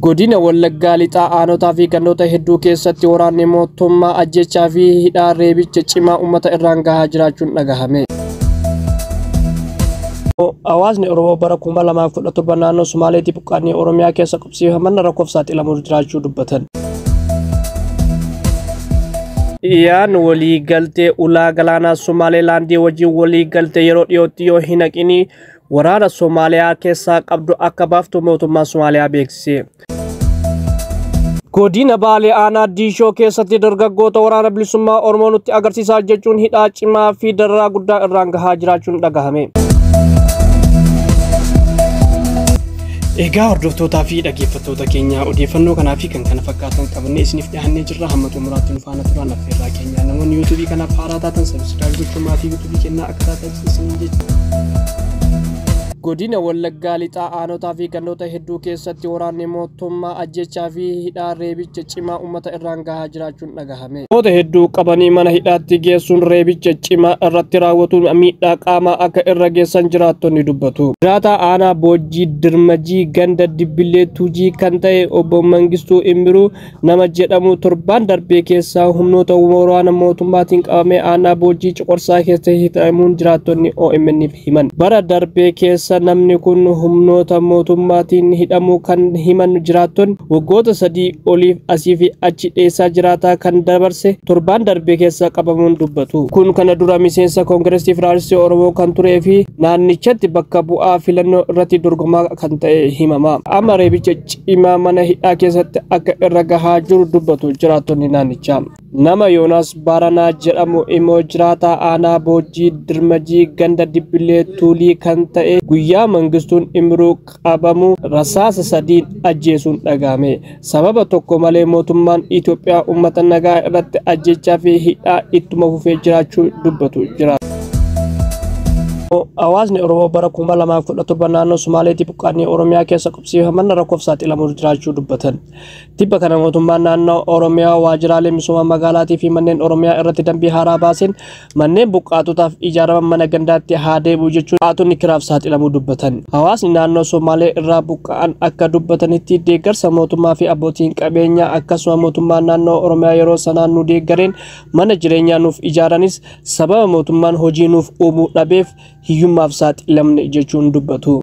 Godina Wallaggaa lixaa aanotaa fi gandoota hedduu keessatti waraanni mootummaa ajjechaa fi hidhaa reebicha cimaa uummata irraan gahaa jiraachuun dhagahame. Hawaasni Oromoo bara 2017 naannoo Somaaleetti buqqaanii Oromiyaa keessa qubsiifaman rakkoof saaxilamuu jiraachuu dubbatan. Iyaan walii galtee ulaa galaanaa Somaaleelaandii wajjin walii galtee yeroo dhiyootti yoo hin haqini waraana Somaaliyaa keessaa qabdu akka baaftu mootummaa Somaaliyaa beeksise. Godina Baalee aanaa Diishoo keessatti dargaggoota waraana bilisummaa Oromoo nutti agarsiisaa jechuun hidhaa cimaa fi dararaa guddaa irraan gahaa jiraachuun dhagahame. Egaa hordoftootaa fi dhaggeeffattoota keenya odeeffannoo kanaa fi kan kana fakkaatan qabannee isiniif dhiyaannee jirra. Hamma xumuraatti nu faana turaa affeerraa keenya. Namoonni yuutuubii kanaaf haaraa taatan sabiskiraayib gochuun maatii yuutuubii kennaa akka taatan isin jechuudha. Godina Wallaggaa lixaa aanotaa fi gandoota hedduu keessatti waraanni mootummaa ajjechaa fi hidhaa reebicha cimaa uummata irraan gahaa jiraachuun dhagahame. Namoota hedduu qabanii mana hidhaatti geessuun reebicha cimaa irratti raawwatuun miidhaa qaamaa akka irra geessan jiraattonni dubbatu. Jiraataa aanaa Boojjii Dirmajii ganda Dibbilee Tuujii kan ta'e obbo Mangistuu Imbiruu nama jedhamu torbaan darbee keessaa humnoota waraana mootummaatiin qabamee aanaa Boojjii Coqorsaa keessa hidhamuun jiraattonni OMN'f himan. Bara darbee keessa namni kun humnoota mootummaatiin hidhamuu kan himan jiraattonni waggoota 3 oliif asii fi achi dheessaa jiraataa kan dabarse torbaan darbee keessa qabamuun dubbatu. Kun kana dura miseensa Koongireesii Federaalistii Oromoo kan turee fi naannichatti bakka bu'aa filannoo irratti dorgomaa kan ta'e himama. Amma reebicha cimaa mana hidhaa keessatti akka irra gahaa jiru dubbatu jiraattonni naannichaa. Nama Yoonaas Baaranaa jedhamu immoo jiraataa aanaa Boojjii Dirmajii ganda Dibbilee Tuulii kan ta'e guyyaa Mangistuun Imbiruu qabamu rasaasa 3 ajjeesuun dhagahame. Sababa tokko malee mootummaan Itoophiyaa uummata nagaa irratti ajjechaa fi hidhaa ittuma fufee jiraachuu dubbatu jira. Hawaasni Oromoo bara 2017 naannoo Somaaleetti buqqaanii Oromiyaa keessa qubsiifaman rakkoof saaxilamuu jiraachuu dubbatan. Tibba kana mootummaan naannoo Oromiyaa waajjiraalee misooma magaalaatii fi manneen Oromiyaa irratti dambii haaraa baaseen manneen buqqaatotaaf ijaaraman mana gandaatti haa deebi'u jechuun buqqaatonni kiraaf saaxilamuu dubbatan. Hawaasni naannoo Somaalee irraa buqqa'an akka dubbatanitti deeggarsa mootummaa fi abbootiin qabeenyaa akkasuma mootummaan naannoo Oromiyaa yeroo sanaan nu deeggareen mana jireenyaa nuuf ijaaranis sababa mootummaan hojii nuuf uumuu dhabeef hiyyummaaf saaxilamne jechuun dubbatu.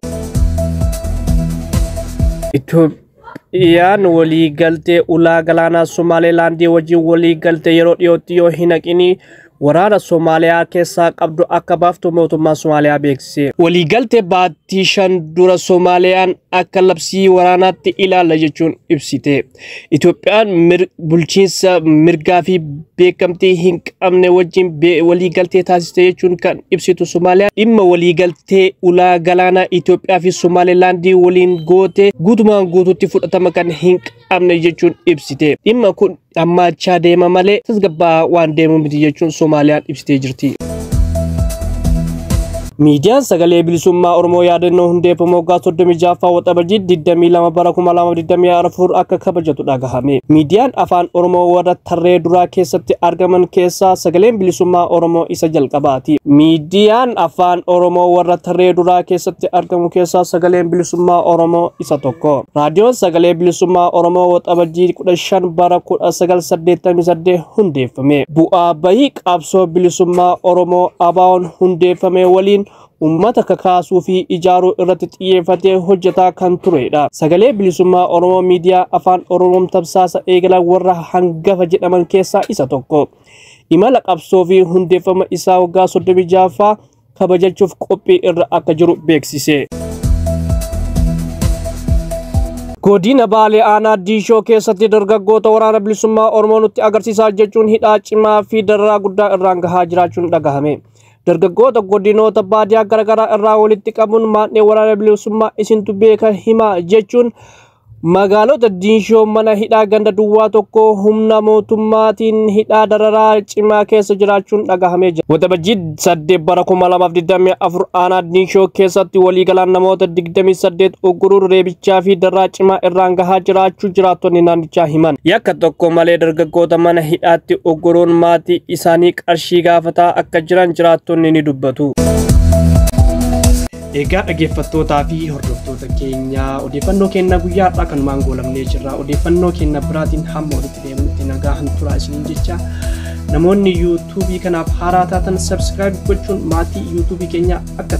Itoophiyaan walii galtee ulaa galaanaa Somaaleelaandii wajjin walii galtee yeroo dhiyootti yoo hin haqini waraana Somaaliyaa keessaa qabdu akka baaftu mootummaa Somaaliyaa beeksise. Waliigaltee baatii 5 dura Soomaaliyaan akka labsii waraanaatti ilaalla jechuun ibsite. Itoophiyaan bulchiinsa mirgaa fi beekamtii hin qabne wajjin waliigaltee taasiste jechuun kan ibsitu Soomaaliyaan dhimma waliigaltee ulaa galaanaa Itoophiyaa fi Somaaleelaandii waliin goote guutumaan guutuutti fudhatama kan hin qabne jechuun ibsite. Dhimma kun ammachaa deema malee tasgabbaa waan deemu miti jechuun Soomaaliyaan ibsitee jirti. Miidiyaan sagalee bilisummaa Oromoo yaadannoo hundeeffama waggaa 36ffaa waxabajii 22 bara 2024 akka kabajatu dhagahame. Miidiyaan afaan Oromoo warra tarree duraa keessatti argaman keessaa sagaleen bilisummaa Oromoo isa jalqabaati. Miidiyaan afaan Oromoo warra tarree duraa keessatti argamu keessaa sagaleen bilisummaa Oromoo isa tokko. Raadiyoon sagalee bilisummaa Oromoo waxabajii 15 bara 1988 hundeeffame. Bu'aa bahii qabsoo bilisummaa Oromoo ABO'n hundeeffame waliin ummata kakaasuu fi ijaaruu irratti xiyyeeffatee hojjetaa kan turedha. Sagalee bilisummaa Oromoo miidiyaa afaan Oromoon tamsaasa eegalan warra hangafa jedhaman keessaa isa tokko. Imala qabsoo fi hundeeffama isaa waggaa 36ffaa kabajachuuf qophii irra akka jiru beeksise. Godina Baalee aanaa Diishoo keessatti dargaggoota waraana bilisummaa Oromoo nutti agarsiisaa jechuun hidhaa cimaa fi dararaa guddaa irraan gahaa jiraachuun dhagahame. Dargaggoota godinoota baadiyyaa garaagaraa irraa walitti qabuun maadhee waraana bilisummaa isintu beeka himaa jechuun magaalota Diishoo mana hidhaa ganda duwwaa tokko humna mootummaatiin hidhaa dararaa cimaa keessa jiraachuun dhagahamee jira. Waxabajii 8 bara 2024 aanaa Diishoo keessatti waliigalaan namoota 28 ugguruu reebichaa fi dararaa cimaa irraan gahaa jiraachuu jiraattonni naannichaa himan. Yakka tokko malee dargaggoota mana hidhaatti ugguruun maatii isaanii qarshii gaafataa akka jiran jiraattonni ni dubbatu. Egaa dhaggeeffattootaa fi hordoftoota keenya odeeffannoo keenya guyyaadhaa kanumaan goolabnee jirra. Odeeffannoo keenya biraatiin hamma walitti deebinutti nagaan turaa isiniin jecha. Namoonni YouTube kanaaf haaraa taatan subscribe gochuun maatii YouTube keenya akka